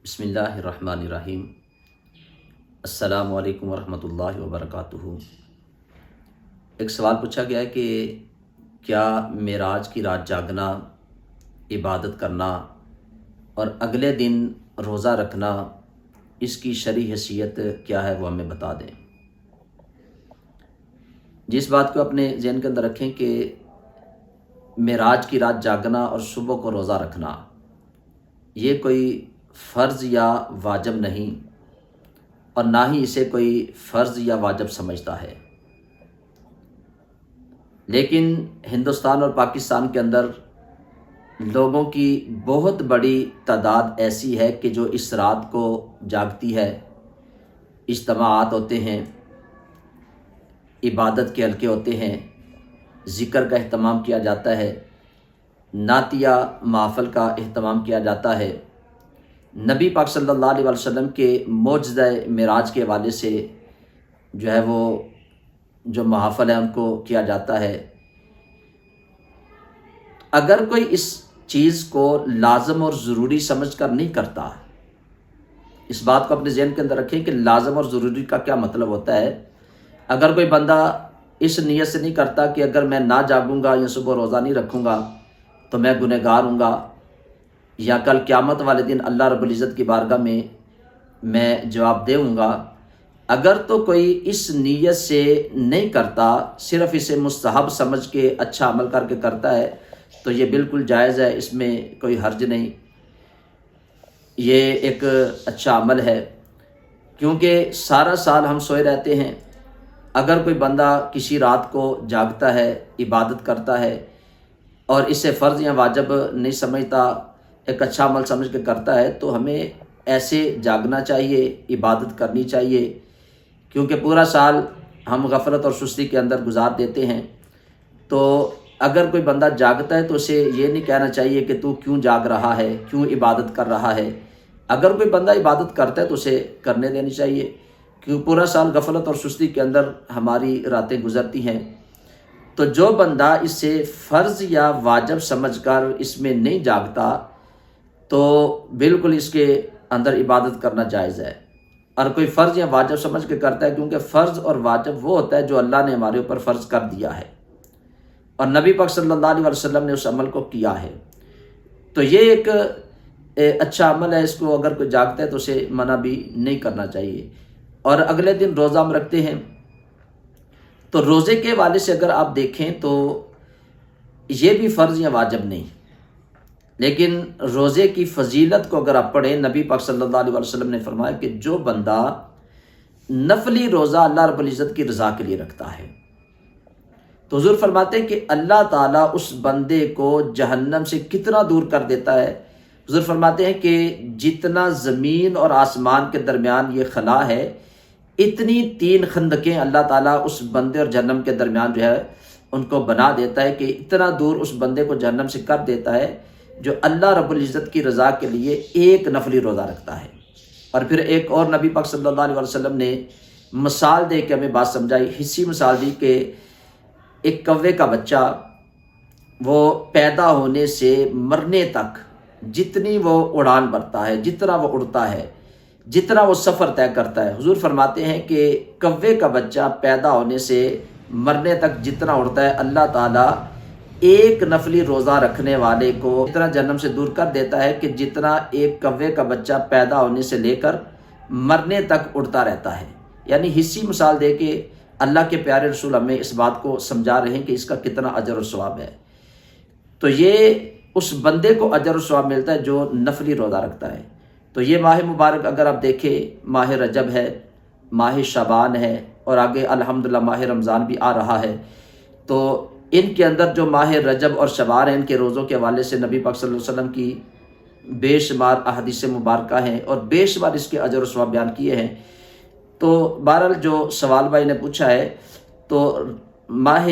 بسم اللہ الرحمن الرحیم۔ السلام علیکم ورحمۃ اللہ وبرکاتہ۔ ایک سوال پوچھا گیا ہے کہ کیا معراج کی رات جاگنا، عبادت کرنا اور اگلے دن روزہ رکھنا، اس کی شرعی حیثیت کیا ہے، وہ ہمیں بتا دیں۔ جس بات کو اپنے ذہن کے اندر رکھیں کہ معراج کی رات جاگنا اور صبح کو روزہ رکھنا یہ کوئی فرض یا واجب نہیں، اور نہ ہی اسے کوئی فرض یا واجب سمجھتا ہے، لیکن ہندوستان اور پاکستان کے اندر لوگوں کی بہت بڑی تعداد ایسی ہے کہ جو اس رات کو جاگتی ہے۔ اجتماعات ہوتے ہیں، عبادت کے حلقے ہوتے ہیں، ذکر کا اہتمام کیا جاتا ہے، نعتیہ محفل کا اہتمام کیا جاتا ہے۔ نبی پاک صلی اللہ علیہ وسلم کے معجزہ معراج کے حوالے سے جو ہے وہ جو محافل ہیں ان کو کیا جاتا ہے۔ اگر کوئی اس چیز کو لازم اور ضروری سمجھ کر نہیں کرتا، اس بات کو اپنے ذہن کے اندر رکھیں کہ لازم اور ضروری کا کیا مطلب ہوتا ہے۔ اگر کوئی بندہ اس نیت سے نہیں کرتا کہ اگر میں نہ جاگوں گا یا صبح روزہ نہیں رکھوں گا تو میں گنہگار ہوں گا، یا کل قیامت والے دن اللہ رب العزت کی بارگاہ میں جواب دے ہوں گا، اگر تو کوئی اس نیت سے نہیں کرتا، صرف اسے مستحب سمجھ کے اچھا عمل کر کے کرتا ہے، تو یہ بالکل جائز ہے، اس میں کوئی حرج نہیں، یہ ایک اچھا عمل ہے، کیونکہ سارا سال ہم سوئے رہتے ہیں۔ اگر کوئی بندہ کسی رات کو جاگتا ہے، عبادت کرتا ہے اور اسے فرض یا واجب نہیں سمجھتا، ایک اچھا عمل سمجھ کے کرتا ہے، تو ہمیں ایسے جاگنا چاہیے، عبادت کرنی چاہیے، کیونکہ پورا سال ہم غفلت اور سستی کے اندر گزار دیتے ہیں۔ تو اگر کوئی بندہ جاگتا ہے تو اسے یہ نہیں کہنا چاہیے کہ تو کیوں جاگ رہا ہے، کیوں عبادت کر رہا ہے۔ اگر کوئی بندہ عبادت کرتا ہے تو اسے کرنے دینی چاہیے، کیونکہ پورا سال غفلت اور سستی کے اندر ہماری راتیں گزرتی ہیں۔ تو جو بندہ اسے فرض یا واجب سمجھ کر اس میں نہیں جاگتا تو بالکل اس کے اندر عبادت کرنا جائز ہے، اور کوئی فرض یا واجب سمجھ کے کرتا ہے، کیونکہ فرض اور واجب وہ ہوتا ہے جو اللہ نے ہمارے اوپر فرض کر دیا ہے اور نبی پاک صلی اللہ علیہ وسلم نے اس عمل کو کیا ہے، تو یہ ایک اچھا عمل ہے۔ اس کو اگر کوئی جاگتا ہے تو اسے منع بھی نہیں کرنا چاہیے۔ اور اگلے دن روزہ ہم رکھتے ہیں، تو روزے کے حوالے سے اگر آپ دیکھیں تو یہ بھی فرض یا واجب نہیں، لیکن روزے کی فضیلت کو اگر آپ پڑھیں، نبی پاک صلی اللہ علیہ وسلم نے فرمایا کہ جو بندہ نفلی روزہ اللہ رب العزت کی رضا کے لیے رکھتا ہے، تو حضور فرماتے ہیں کہ اللہ تعالیٰ اس بندے کو جہنم سے کتنا دور کر دیتا ہے۔ حضور فرماتے ہیں کہ جتنا زمین اور آسمان کے درمیان یہ خلا ہے، اتنی 3 خندقیں اللہ تعالیٰ اس بندے اور جہنم کے درمیان جو ہے ان کو بنا دیتا ہے، کہ اتنا دور اس بندے کو جہنم سے کر دیتا ہے جو اللہ رب العزت کی رضا کے لیے ایک نفلی روزہ رکھتا ہے۔ اور پھر ایک اور نبی پاک صلی اللہ علیہ وسلم نے مثال دے کے ہمیں بات سمجھائی، حصی مثال دی کہ ایک کوے کا بچہ وہ پیدا ہونے سے مرنے تک جتنی وہ اڑان بھرتا ہے، جتنا وہ اڑتا ہے، جتنا وہ سفر طے کرتا ہے، حضور فرماتے ہیں کہ کوے کا بچہ پیدا ہونے سے مرنے تک جتنا اڑتا ہے، اللہ تعالیٰ ایک نفلی روزہ رکھنے والے کو اتنا جہنم سے دور کر دیتا ہے کہ جتنا ایک کوے کا بچہ پیدا ہونے سے لے کر مرنے تک اڑتا رہتا ہے۔ یعنی حصی مثال دے کے اللہ کے پیارے رسول ہمیں اس بات کو سمجھا رہے ہیں کہ اس کا کتنا اجر و ثواب ہے۔ تو یہ اس بندے کو اجر و ثواب ملتا ہے جو نفلی روزہ رکھتا ہے۔ تو یہ ماہ مبارک اگر آپ دیکھیں، ماہ رجب ہے، ماہ شعبان ہے، اور آگے الحمدللہ ماہ رمضان بھی آ رہا ہے، تو ان کے اندر جو ماہ رجب اور شعبان ہیں، ان کے روزوں کے حوالے سے نبی پاک صلی اللہ علیہ وسلم کی بے شمار احادیث مبارکہ ہیں اور بے شمار اس کے اجر و ثواب بیان کیے ہیں۔ تو بہرحال جو سوال بھائی نے پوچھا ہے، تو ماہ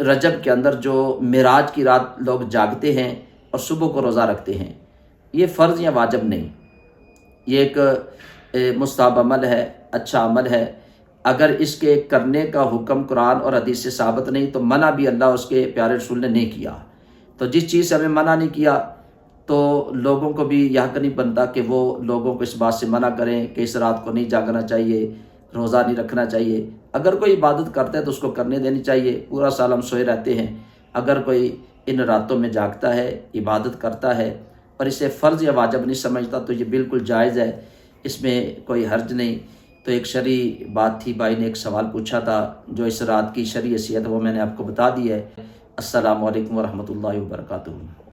رجب کے اندر جو معراج کی رات لوگ جاگتے ہیں اور صبح کو روزہ رکھتے ہیں، یہ فرض یا واجب نہیں، یہ ایک مستحب عمل ہے، اچھا عمل ہے۔ اگر اس کے کرنے کا حکم قرآن اور حدیث سے ثابت نہیں، تو منع بھی اللہ اس کے پیارے رسول نے نہیں کیا۔ تو جس چیز سے ہمیں منع نہیں کیا تو لوگوں کو بھی یہ حق نہیں بنتا کہ وہ لوگوں کو اس بات سے منع کریں کہ اس رات کو نہیں جاگنا چاہیے، روزہ نہیں رکھنا چاہیے۔ اگر کوئی عبادت کرتا ہے تو اس کو کرنے دینی چاہیے، پورا سال ہم سوئے رہتے ہیں، اگر کوئی ان راتوں میں جاگتا ہے، عبادت کرتا ہے اور اسے فرض یا واجب نہیں سمجھتا تو یہ بالکل جائز ہے، اس میں کوئی حرج نہیں۔ تو ایک شرعی بات تھی، بھائی نے ایک سوال پوچھا تھا، جو اس رات کی شرعی حیثیت وہ میں نے آپ کو بتا دی ہے۔ السلام علیکم ورحمۃ اللہ وبرکاتہ۔